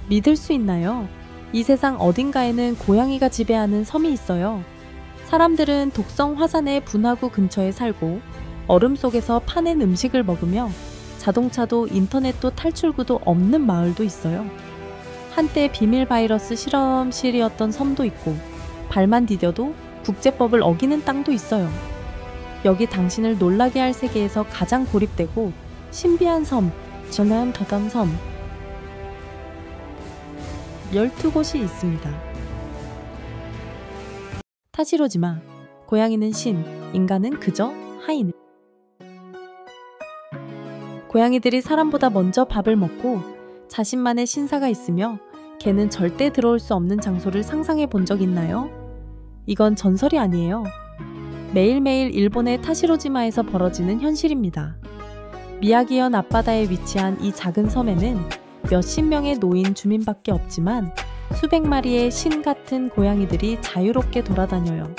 믿을 수 있나요? 이 세상 어딘가에는 고양이가 지배하는 섬이 있어요. 사람들은 독성 화산의 분화구 근처에 살고 얼음 속에서 파낸 음식을 먹으며 자동차도 인터넷도 탈출구도 없는 마을도 있어요. 한때 비밀 바이러스 실험실이었던 섬도 있고 발만 디뎌도 국제법을 어기는 땅도 있어요. 여기 당신을 놀라게 할 세계에서 가장 고립되고 신비한 섬, 저남 더담 섬 12곳이 있습니다. 타시로지마, 고양이는 신, 인간은 그저 하인. 고양이들이 사람보다 먼저 밥을 먹고 자신만의 신사가 있으며 개는 절대 들어올 수 없는 장소를 상상해 본 적 있나요? 이건 전설이 아니에요. 매일매일 일본의 타시로지마에서 벌어지는 현실입니다. 미야기현 앞바다에 위치한 이 작은 섬에는 몇십 명의 노인 주민밖에 없지만 수백 마리의 신 같은 고양이들이 자유롭게 돌아다녀요.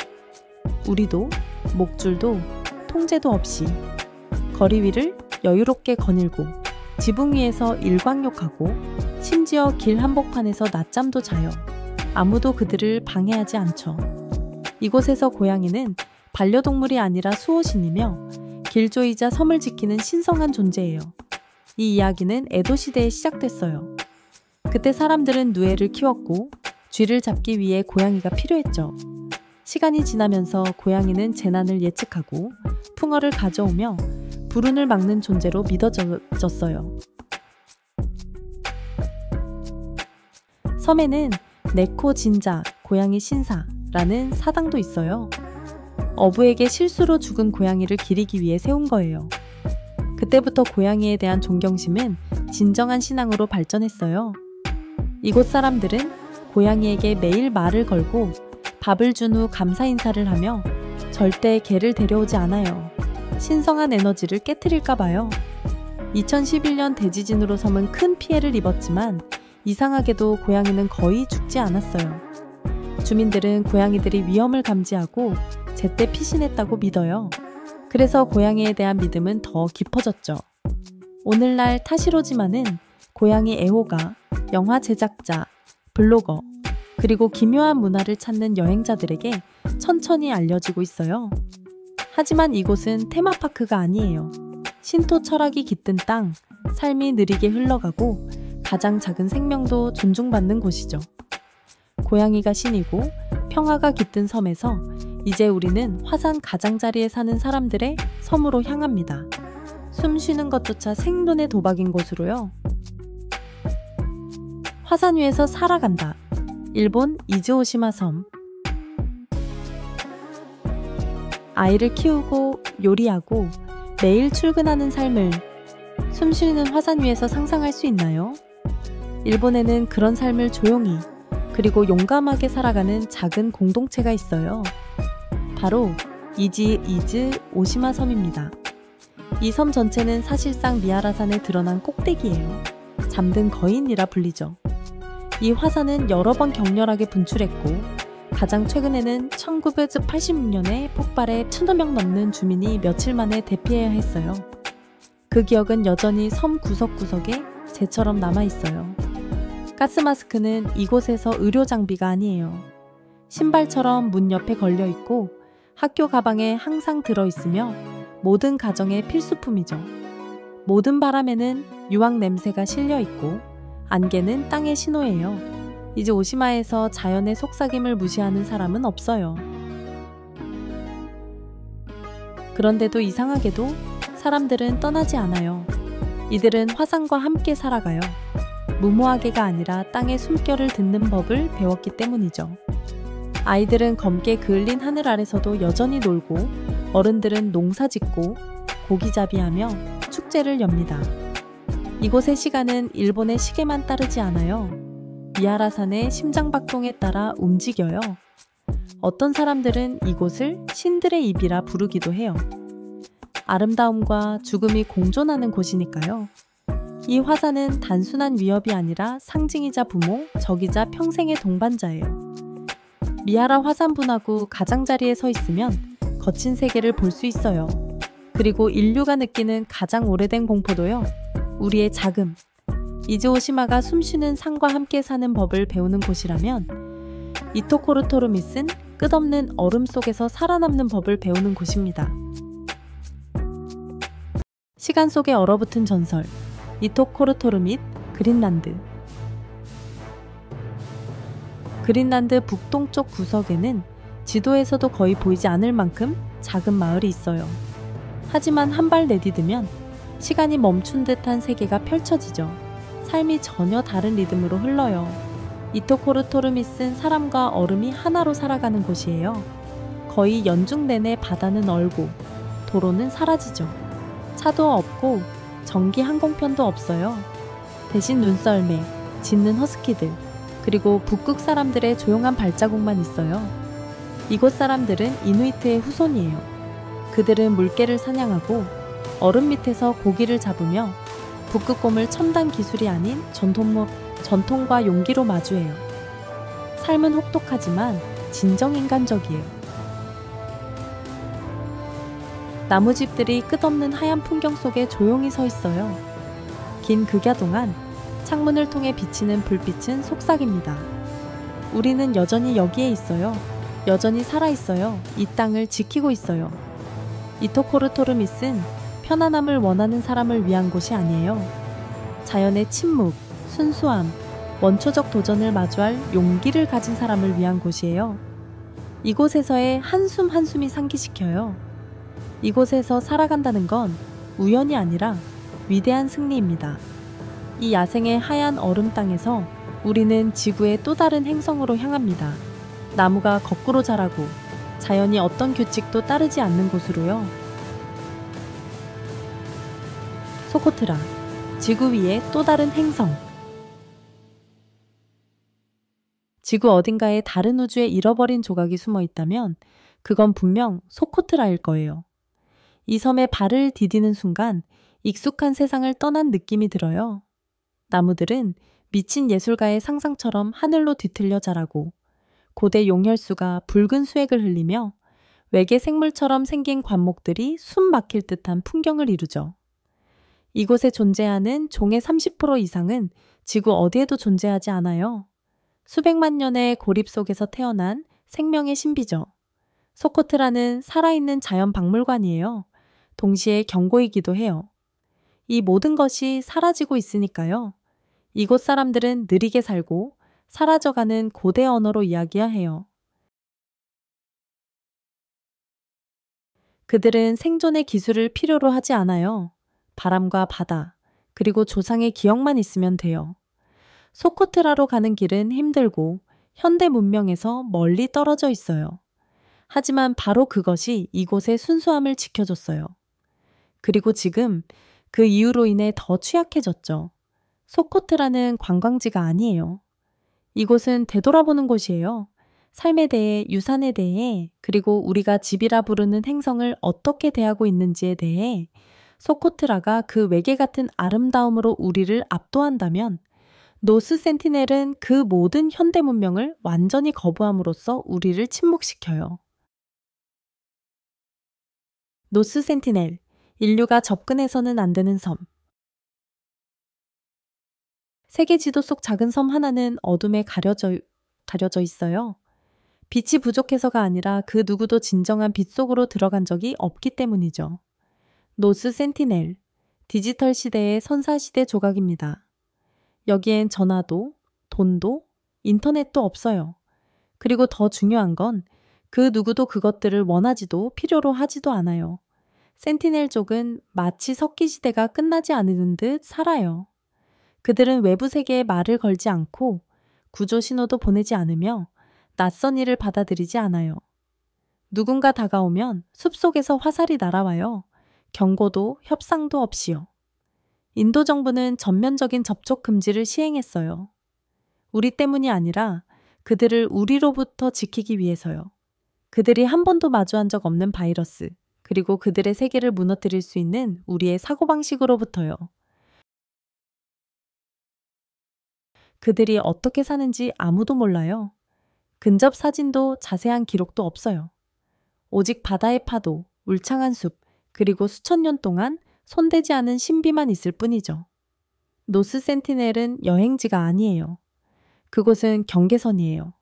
우리도 목줄도 통제도 없이 거리 위를 여유롭게 거닐고 지붕 위에서 일광욕하고 심지어 길 한복판에서 낮잠도 자요. 아무도 그들을 방해하지 않죠. 이곳에서 고양이는 반려동물이 아니라 수호신이며 길조이자 섬을 지키는 신성한 존재예요. 이 이야기는 에도 시대에 시작됐어요. 그때 사람들은 누에를 키웠고 쥐를 잡기 위해 고양이가 필요했죠. 시간이 지나면서 고양이는 재난을 예측하고 풍어를 가져오며 불운을 막는 존재로 믿어졌어요. 섬에는 네코 진자, 고양이 신사라는 사당도 있어요. 어부에게 실수로 죽은 고양이를 기리기 위해 세운 거예요. 그때부터 고양이에 대한 존경심은 진정한 신앙으로 발전했어요. 이곳 사람들은 고양이에게 매일 말을 걸고 밥을 준 후 감사 인사를 하며 절대 개를 데려오지 않아요. 신성한 에너지를 깨트릴까봐요. 2011년 대지진으로 섬은 큰 피해를 입었지만 이상하게도 고양이는 거의 죽지 않았어요. 주민들은 고양이들이 위험을 감지하고 제때 피신했다고 믿어요. 그래서 고양이에 대한 믿음은 더 깊어졌죠. 오늘날 타시로지마는 고양이 애호가, 영화 제작자, 블로거, 그리고 기묘한 문화를 찾는 여행자들에게 천천히 알려지고 있어요. 하지만 이곳은 테마파크가 아니에요. 신토 철학이 깃든 땅, 삶이 느리게 흘러가고 가장 작은 생명도 존중받는 곳이죠. 고양이가 신이고 평화가 깃든 섬에서 이제 우리는 화산 가장자리에 사는 사람들의 섬으로 향합니다. 숨 쉬는 것조차 생존의 도박인 곳으로요. 화산 위에서 살아간다. 일본 이즈오시마 섬. 아이를 키우고 요리하고 매일 출근하는 삶을 숨 쉬는 화산 위에서 상상할 수 있나요? 일본에는 그런 삶을 조용히 그리고 용감하게 살아가는 작은 공동체가 있어요. 바로 이즈 오시마 섬입니다. 이 섬 전체는 사실상 미야라산에 드러난 꼭대기예요. 잠든 거인이라 불리죠. 이 화산은 여러 번 격렬하게 분출했고 가장 최근에는 1986년에 폭발해 1000여 명 넘는 주민이 며칠 만에 대피해야 했어요. 그 기억은 여전히 섬 구석구석에 재처럼 남아있어요. 가스마스크는 이곳에서 의료 장비가 아니에요. 신발처럼 문 옆에 걸려있고 학교 가방에 항상 들어있으며 모든 가정의 필수품이죠. 모든 바람에는 유황 냄새가 실려있고 안개는 땅의 신호예요. 이제 오시마에서 자연의 속삭임을 무시하는 사람은 없어요. 그런데도 이상하게도 사람들은 떠나지 않아요. 이들은 화산과 함께 살아가요. 무모하게가 아니라 땅의 숨결을 듣는 법을 배웠기 때문이죠. 아이들은 검게 그을린 하늘 아래서도 여전히 놀고 어른들은 농사짓고 고기잡이하며 축제를 엽니다. 이곳의 시간은 일본의 시계만 따르지 않아요. 미야라산의 심장박동에 따라 움직여요. 어떤 사람들은 이곳을 신들의 입이라 부르기도 해요. 아름다움과 죽음이 공존하는 곳이니까요. 이 화산은 단순한 위협이 아니라 상징이자 부모, 적이자 평생의 동반자예요. 미야라 화산 분화구 가장자리에 서 있으면 거친 세계를 볼 수 있어요. 그리고 인류가 느끼는 가장 오래된 공포도요. 우리의 자금, 이즈오시마가 숨쉬는 산과 함께 사는 법을 배우는 곳이라면 이토코르토르밋은 끝없는 얼음 속에서 살아남는 법을 배우는 곳입니다. 시간 속에 얼어붙은 전설, 이토코르토르밋, 그린란드. 그린란드 북동쪽 구석에는 지도에서도 거의 보이지 않을 만큼 작은 마을이 있어요. 하지만 한 발 내디디면 시간이 멈춘 듯한 세계가 펼쳐지죠. 삶이 전혀 다른 리듬으로 흘러요. 이토코르토르밋은 사람과 얼음이 하나로 살아가는 곳이에요. 거의 연중 내내 바다는 얼고 도로는 사라지죠. 차도 없고 전기 항공편도 없어요. 대신 눈썰매, 짖는 허스키들, 그리고 북극 사람들의 조용한 발자국만 있어요. 이곳 사람들은 이누이트의 후손이에요. 그들은 물개를 사냥하고 얼음 밑에서 고기를 잡으며 북극곰을 첨단 기술이 아닌 전통과 용기로 마주해요. 삶은 혹독하지만 진정 인간적이에요. 나무집들이 끝없는 하얀 풍경 속에 조용히 서 있어요. 긴 극야 동안 창문을 통해 비치는 불빛은 속삭입니다. 우리는 여전히 여기에 있어요. 여전히 살아있어요. 이 땅을 지키고 있어요. 이토코르토르밋은 편안함을 원하는 사람을 위한 곳이 아니에요. 자연의 침묵, 순수함, 원초적 도전을 마주할 용기를 가진 사람을 위한 곳이에요. 이곳에서의 한숨 한숨이 상기시켜요. 이곳에서 살아간다는 건 우연이 아니라 위대한 승리입니다. 이 야생의 하얀 얼음 땅에서 우리는 지구의 또 다른 행성으로 향합니다. 나무가 거꾸로 자라고 자연이 어떤 규칙도 따르지 않는 곳으로요. 소코트라, 지구 위의 또 다른 행성. 지구 어딘가에 다른 우주에 잃어버린 조각이 숨어 있다면 그건 분명 소코트라일 거예요. 이 섬에 발을 디디는 순간 익숙한 세상을 떠난 느낌이 들어요. 나무들은 미친 예술가의 상상처럼 하늘로 뒤틀려 자라고 고대 용혈수가 붉은 수액을 흘리며 외계 생물처럼 생긴 관목들이 숨 막힐 듯한 풍경을 이루죠. 이곳에 존재하는 종의 30% 이상은 지구 어디에도 존재하지 않아요. 수백만 년의 고립 속에서 태어난 생명의 신비죠. 소코트라는 살아있는 자연 박물관이에요. 동시에 경고이기도 해요. 이 모든 것이 사라지고 있으니까요. 이곳 사람들은 느리게 살고 사라져가는 고대 언어로 이야기해요. 그들은 생존의 기술을 필요로 하지 않아요. 바람과 바다, 그리고 조상의 기억만 있으면 돼요. 소코트라로 가는 길은 힘들고 현대 문명에서 멀리 떨어져 있어요. 하지만 바로 그것이 이곳의 순수함을 지켜줬어요. 그리고 지금 그 이유로 인해 더 취약해졌죠. 소코트라는 관광지가 아니에요. 이곳은 되돌아보는 곳이에요. 삶에 대해, 유산에 대해, 그리고 우리가 집이라 부르는 행성을 어떻게 대하고 있는지에 대해 소코트라가 그 외계 같은 아름다움으로 우리를 압도한다면 노스 센티넬은 그 모든 현대 문명을 완전히 거부함으로써 우리를 침묵시켜요. 노스 센티넬, 인류가 접근해서는 안 되는 섬. 세계 지도 속 작은 섬 하나는 어둠에 가려져 있어요. 빛이 부족해서가 아니라 그 누구도 진정한 빛 속으로 들어간 적이 없기 때문이죠. 노스 센티넬, 디지털 시대의 선사시대 조각입니다. 여기엔 전화도, 돈도, 인터넷도 없어요. 그리고 더 중요한 건 그 누구도 그것들을 원하지도 필요로 하지도 않아요. 센티넬족은 마치 석기 시대가 끝나지 않은 듯 살아요. 그들은 외부 세계에 말을 걸지 않고 구조 신호도 보내지 않으며 낯선 일을 받아들이지 않아요. 누군가 다가오면 숲속에서 화살이 날아와요. 경고도 협상도 없이요. 인도 정부는 전면적인 접촉 금지를 시행했어요. 우리 때문이 아니라 그들을 우리로부터 지키기 위해서요. 그들이 한 번도 마주한 적 없는 바이러스, 그리고 그들의 세계를 무너뜨릴 수 있는 우리의 사고방식으로부터요. 그들이 어떻게 사는지 아무도 몰라요. 근접 사진도 자세한 기록도 없어요. 오직 바다의 파도, 울창한 숲, 그리고 수천 년 동안 손대지 않은 신비만 있을 뿐이죠. 노스 센티넬은 여행지가 아니에요. 그곳은 경계선이에요.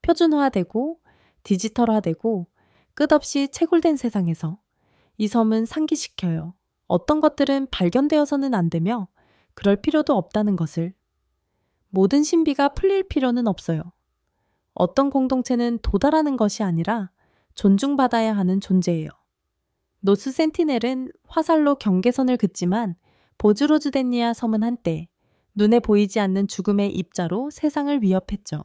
표준화되고 디지털화되고 끝없이 채굴된 세상에서 이 섬은 상기시켜요. 어떤 것들은 발견되어서는 안 되며 그럴 필요도 없다는 것을. 모든 신비가 풀릴 필요는 없어요. 어떤 공동체는 도달하는 것이 아니라 존중받아야 하는 존재예요. 노스 센티넬은 화살로 경계선을 긋지만 보즈로즈데니아 섬은 한때 눈에 보이지 않는 죽음의 입자로 세상을 위협했죠.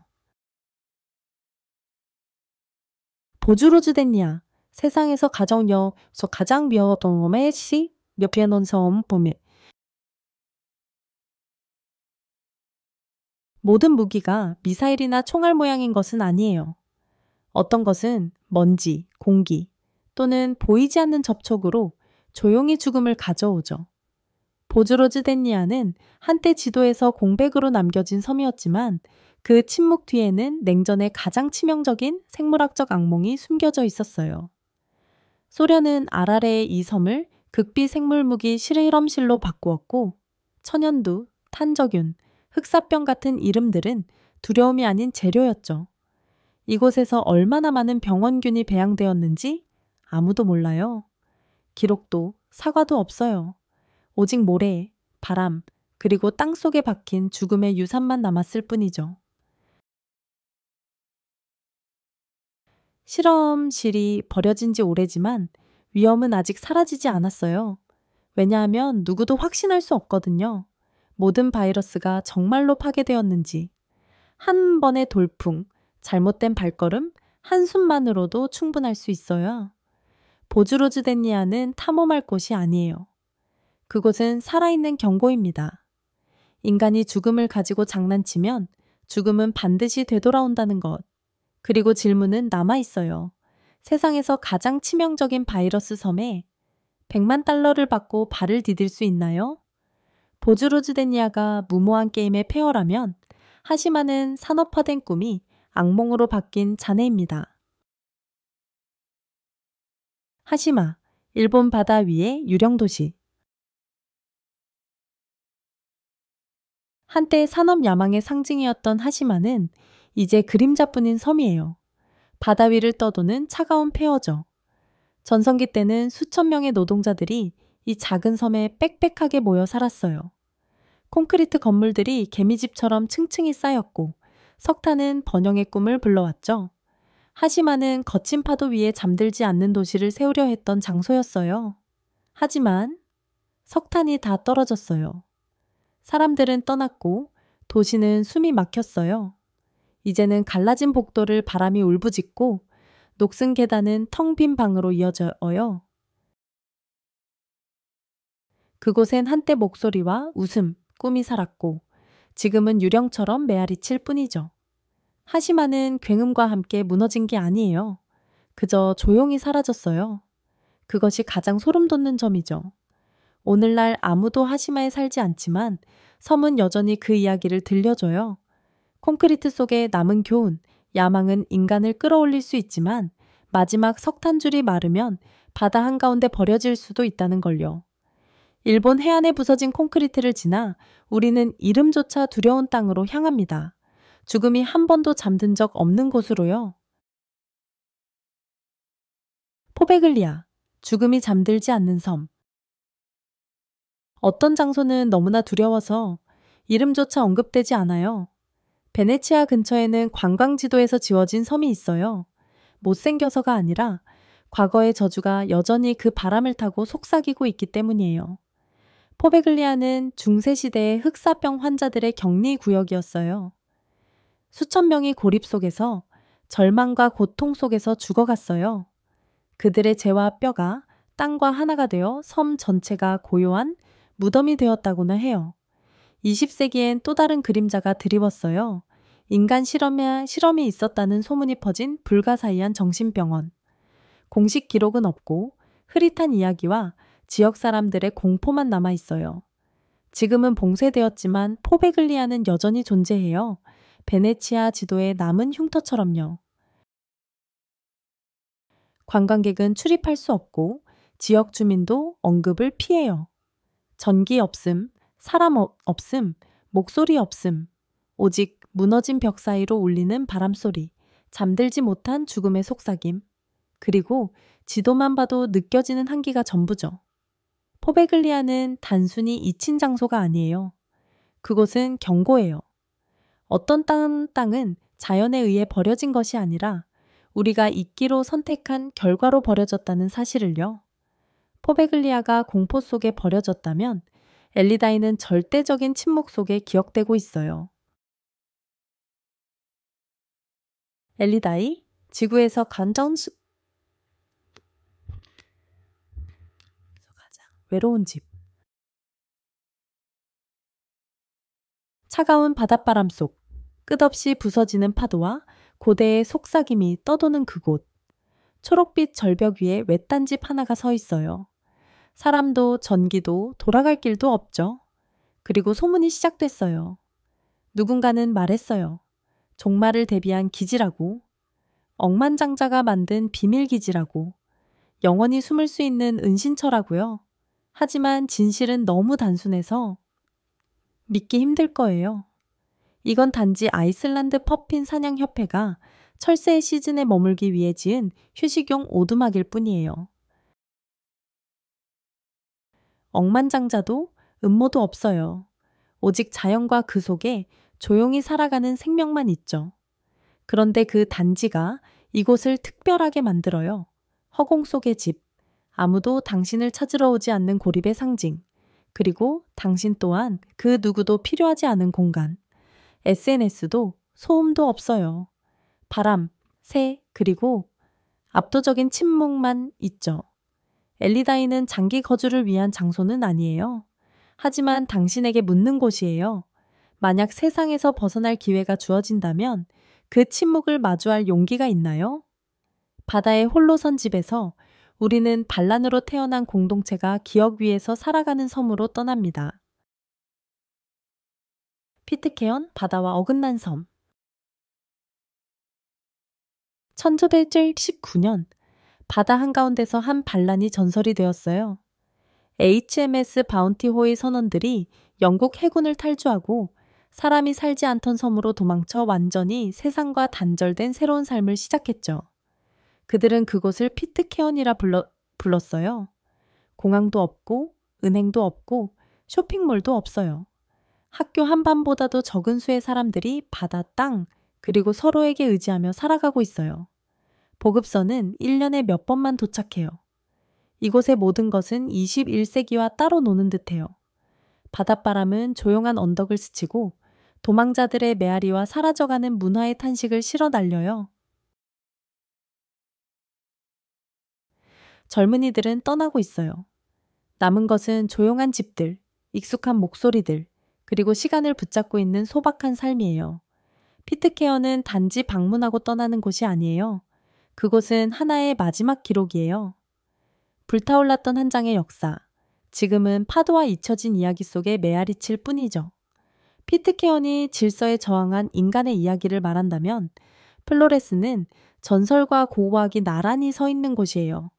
보즈로즈데니아, 세상에서 가장 위험한 시 몇피아논 섬 보면 모든 무기가 미사일이나 총알 모양인 것은 아니에요. 어떤 것은 먼지, 공기 또는 보이지 않는 접촉으로 조용히 죽음을 가져오죠. 보즈로즈데니아는 한때 지도에서 공백으로 남겨진 섬이었지만 그 침묵 뒤에는 냉전의 가장 치명적인 생물학적 악몽이 숨겨져 있었어요. 소련은 아라레의 이 섬을 극비 생물무기 실험실로 바꾸었고 천연두, 탄저균, 흑사병 같은 이름들은 두려움이 아닌 재료였죠. 이곳에서 얼마나 많은 병원균이 배양되었는지 아무도 몰라요. 기록도 사과도 없어요. 오직 모래, 바람, 그리고 땅 속에 박힌 죽음의 유산만 남았을 뿐이죠. 실험실이 버려진 지 오래지만 위험은 아직 사라지지 않았어요. 왜냐하면 누구도 확신할 수 없거든요. 모든 바이러스가 정말로 파괴되었는지. 한 번의 돌풍, 잘못된 발걸음, 한숨만으로도 충분할 수 있어요. 보즈로즈데니아는 탐험할 곳이 아니에요. 그곳은 살아있는 경고입니다. 인간이 죽음을 가지고 장난치면 죽음은 반드시 되돌아온다는 것. 그리고 질문은 남아있어요. 세상에서 가장 치명적인 바이러스 섬에 100만 달러를 받고 발을 디딜 수 있나요? 보즈로즈데니아가 무모한 게임의 폐허라면 하시마는 산업화된 꿈이 악몽으로 바뀐 잔해입니다. 하시마, 일본 바다 위의 유령 도시. 한때 산업 야망의 상징이었던 하시마는 이제 그림자뿐인 섬이에요. 바다 위를 떠도는 차가운 폐허죠. 전성기 때는 수천 명의 노동자들이 이 작은 섬에 빽빽하게 모여 살았어요. 콘크리트 건물들이 개미집처럼 층층이 쌓였고 석탄은 번영의 꿈을 불러왔죠. 하시마는 거친 파도 위에 잠들지 않는 도시를 세우려 했던 장소였어요. 하지만 석탄이 다 떨어졌어요. 사람들은 떠났고 도시는 숨이 막혔어요. 이제는 갈라진 복도를 바람이 울부짖고 녹슨 계단은 텅 빈 방으로 이어져요. 그곳엔 한때 목소리와 웃음, 꿈이 살았고 지금은 유령처럼 메아리칠 뿐이죠. 하시마는 굉음과 함께 무너진 게 아니에요. 그저 조용히 사라졌어요. 그것이 가장 소름 돋는 점이죠. 오늘날 아무도 하시마에 살지 않지만 섬은 여전히 그 이야기를 들려줘요. 콘크리트 속에 남은 교훈, 야망은 인간을 끌어올릴 수 있지만 마지막 석탄줄이 마르면 바다 한가운데 버려질 수도 있다는 걸요. 일본 해안에 부서진 콘크리트를 지나 우리는 이름조차 두려운 땅으로 향합니다. 죽음이 한 번도 잠든 적 없는 곳으로요. 포베글리아, 죽음이 잠들지 않는 섬. 어떤 장소는 너무나 두려워서 이름조차 언급되지 않아요. 베네치아 근처에는 관광지도에서 지워진 섬이 있어요. 못생겨서가 아니라 과거의 저주가 여전히 그 바람을 타고 속삭이고 있기 때문이에요. 포베글리아는 중세시대의 흑사병 환자들의 격리 구역이었어요. 수천 명이 고립 속에서 절망과 고통 속에서 죽어갔어요. 그들의 재와 뼈가 땅과 하나가 되어 섬 전체가 고요한 무덤이 되었다고나 해요. 20세기엔 또 다른 그림자가 드리웠어요. 인간 실험이 있었다는 소문이 퍼진 불가사의한 정신병원. 공식 기록은 없고 흐릿한 이야기와 지역 사람들의 공포만 남아 있어요. 지금은 봉쇄되었지만 포베글리아는 여전히 존재해요. 베네치아 지도의 남은 흉터처럼요. 관광객은 출입할 수 없고 지역 주민도 언급을 피해요. 전기 없음, 사람 없음, 목소리 없음, 오직 무너진 벽 사이로 울리는 바람소리, 잠들지 못한 죽음의 속삭임, 그리고 지도만 봐도 느껴지는 한기가 전부죠. 포베글리아는 단순히 잊힌 장소가 아니에요. 그곳은 경고예요. 어떤 땅은 자연에 의해 버려진 것이 아니라 우리가 잊기로 선택한 결과로 버려졌다는 사실을요. 포베글리아가 공포 속에 버려졌다면 엘리다이는 절대적인 침묵 속에 기억되고 있어요. 엘리다이, 지구에서 가장 외로운 집. 차가운 바닷바람 속, 끝없이 부서지는 파도와 고대의 속삭임이 떠도는 그곳. 초록빛 절벽 위에 외딴 집 하나가 서 있어요. 사람도 전기도 돌아갈 길도 없죠. 그리고 소문이 시작됐어요. 누군가는 말했어요. 종말을 대비한 기지라고. 억만장자가 만든 비밀 기지라고. 영원히 숨을 수 있는 은신처라고요. 하지만 진실은 너무 단순해서 믿기 힘들 거예요. 이건 단지 아이슬란드 퍼핀 사냥협회가 철새의 시즌에 머물기 위해 지은 휴식용 오두막일 뿐이에요. 억만장자도 음모도 없어요. 오직 자연과 그 속에 조용히 살아가는 생명만 있죠. 그런데 그 단지가 이곳을 특별하게 만들어요. 허공 속의 집, 아무도 당신을 찾으러 오지 않는 고립의 상징, 그리고 당신 또한 그 누구도 필요하지 않은 공간. SNS도 소음도 없어요. 바람, 새, 그리고 압도적인 침묵만 있죠. 엘리다이는 장기 거주를 위한 장소는 아니에요. 하지만 당신에게 묻는 곳이에요. 만약 세상에서 벗어날 기회가 주어진다면 그 침묵을 마주할 용기가 있나요? 바다의 홀로 선 집에서 우리는 반란으로 태어난 공동체가 기억 위에서 살아가는 섬으로 떠납니다. 피트케언 바다와 어긋난 섬. 1919년 바다 한가운데서 한 반란이 전설이 되었어요. HMS 바운티 호의 선원들이 영국 해군을 탈주하고 사람이 살지 않던 섬으로 도망쳐 완전히 세상과 단절된 새로운 삶을 시작했죠. 그들은 그곳을 피트케언이라 불렀어요. 공항도 없고 은행도 없고 쇼핑몰도 없어요. 학교 한반보다도 적은 수의 사람들이 바다, 땅, 그리고 서로에게 의지하며 살아가고 있어요. 보급선은 1년에 몇 번만 도착해요. 이곳의 모든 것은 21세기와 따로 노는 듯해요. 바닷바람은 조용한 언덕을 스치고 도망자들의 메아리와 사라져가는 문화의 탄식을 실어 날려요. 젊은이들은 떠나고 있어요. 남은 것은 조용한 집들, 익숙한 목소리들, 그리고 시간을 붙잡고 있는 소박한 삶이에요. 피트케어는 단지 방문하고 떠나는 곳이 아니에요. 그곳은 하나의 마지막 기록이에요. 불타올랐던 한 장의 역사, 지금은 파도와 잊혀진 이야기 속에 메아리칠 뿐이죠. 피트케언이 질서에 저항한 인간의 이야기를 말한다면 플로레스는 전설과 고고학이 나란히 서 있는 곳이에요.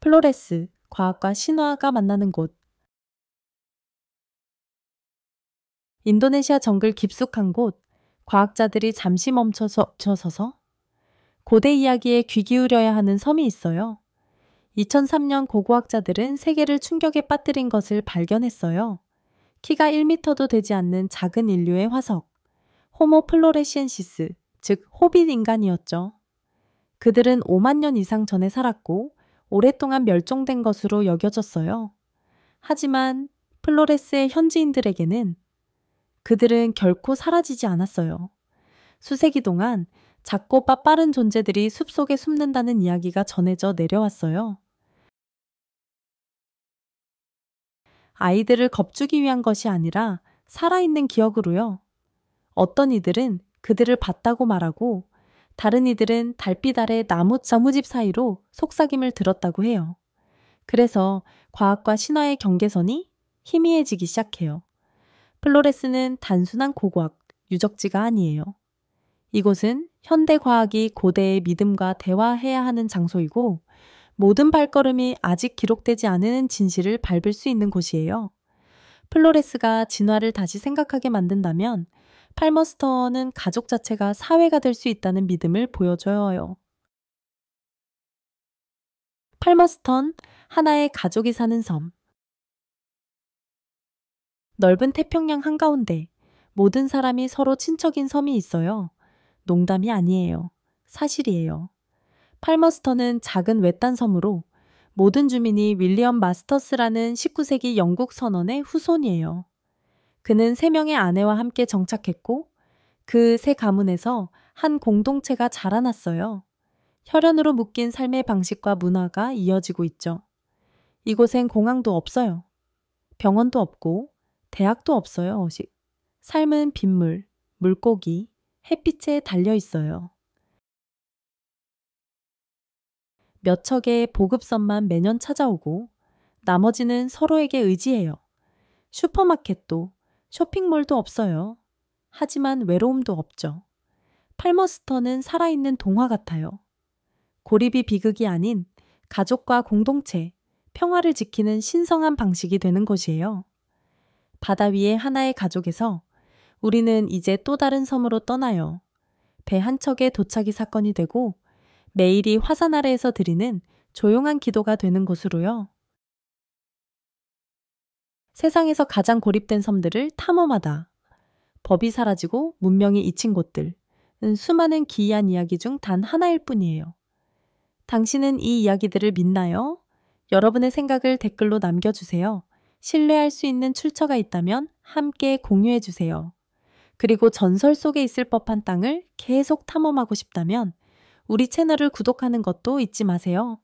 플로레스, 과학과 신화가 만나는 곳. 인도네시아 정글 깊숙한 곳, 과학자들이 잠시 멈춰서서 고대 이야기에 귀 기울여야 하는 섬이 있어요. 2003년 고고학자들은 세계를 충격에 빠뜨린 것을 발견했어요. 키가 1m도 되지 않는 작은 인류의 화석, 호모 플로레시엔시스, 즉 호빗 인간이었죠. 그들은 5만 년 이상 전에 살았고 오랫동안 멸종된 것으로 여겨졌어요. 하지만 플로레스의 현지인들에게는 그들은 결코 사라지지 않았어요. 수세기 동안 작고 빠른 존재들이 숲속에 숨는다는 이야기가 전해져 내려왔어요. 아이들을 겁주기 위한 것이 아니라 살아있는 기억으로요. 어떤 이들은 그들을 봤다고 말하고 다른 이들은 달빛 아래 나무집 사이로 속삭임을 들었다고 해요. 그래서 과학과 신화의 경계선이 희미해지기 시작해요. 플로레스는 단순한 고고학, 유적지가 아니에요. 이곳은 현대 과학이 고대의 믿음과 대화해야 하는 장소이고 모든 발걸음이 아직 기록되지 않은 진실을 밟을 수 있는 곳이에요. 플로레스가 진화를 다시 생각하게 만든다면 팔머스턴은 가족 자체가 사회가 될 수 있다는 믿음을 보여줘요. 팔머스턴, 하나의 가족이 사는 섬. 넓은 태평양 한가운데 모든 사람이 서로 친척인 섬이 있어요. 농담이 아니에요. 사실이에요. 팔머스턴은 작은 외딴 섬으로 모든 주민이 윌리엄 마스터스라는 19세기 영국 선원의 후손이에요. 그는 3명의 아내와 함께 정착했고 그 세 가문에서 한 공동체가 자라났어요. 혈연으로 묶인 삶의 방식과 문화가 이어지고 있죠. 이곳엔 공항도 없어요. 병원도 없고 대학도 없어요. 삶은 빗물, 물고기, 햇빛에 달려 있어요. 몇 척의 보급선만 매년 찾아오고 나머지는 서로에게 의지해요. 슈퍼마켓도 쇼핑몰도 없어요. 하지만 외로움도 없죠. 팔머스턴은 살아있는 동화 같아요. 고립이 비극이 아닌 가족과 공동체, 평화를 지키는 신성한 방식이 되는 곳이에요. 바다 위의 하나의 가족에서 우리는 이제 또 다른 섬으로 떠나요. 배 한 척의 도착이 사건이 되고 매일이 화산 아래에서 드리는 조용한 기도가 되는 곳으로요. 세상에서 가장 고립된 섬들을 탐험하다. 법이 사라지고 문명이 잊힌 곳들은 수많은 기이한 이야기 중 단 하나일 뿐이에요. 당신은 이 이야기들을 믿나요? 여러분의 생각을 댓글로 남겨주세요. 신뢰할 수 있는 출처가 있다면 함께 공유해주세요. 그리고 전설 속에 있을 법한 땅을 계속 탐험하고 싶다면 우리 채널을 구독하는 것도 잊지 마세요.